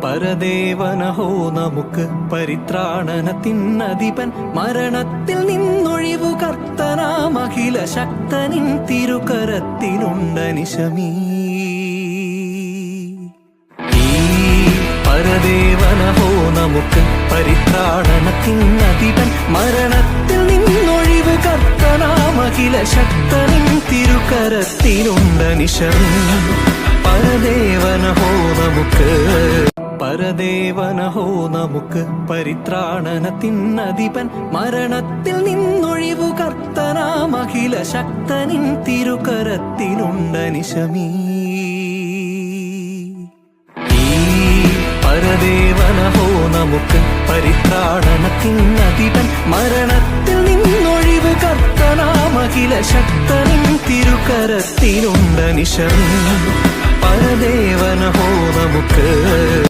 പരദേവനഹോ നമുക്ക് പരിത്രാണനത്തിനധിപൻ മരണത്തിൽ നിന്നൊഴിവു കർത്തനാമഖില ശക്തനിൻ തിരുകരത്തിലുണ്ടനിശമീ പരദേവനഹോ നമുക്ക് പരിത്രാണനത്തിനധിപൻ മരണത്തിൽ നിന്നൊഴിവു കർത്തനാമഖില ശക്തനിൻ തിരുകരത്തിലുണ്ടനിശമീ പരദേവനഹോ നമുക്ക് പരദേവനഹോ നമുക്ക് പരിത്രാണനത്തിനധിപൻ മരണത്തിൽ നിന്നൊഴിവു കർത്തനാമഖില ശക്തനിൻ തിരുകരത്തിലുണ്ടനിശമീ പരദേവനഹോ നമുക്ക് പരിത്രാണനത്തിനധിപൻ മരണത്തിൽ നിന്നൊഴിവു കർത്തനാമഖില ശക്തനിൻ തിരുകരത്തിലുണ്ടനിശമീ പരദേവനഹോ നമുക്ക്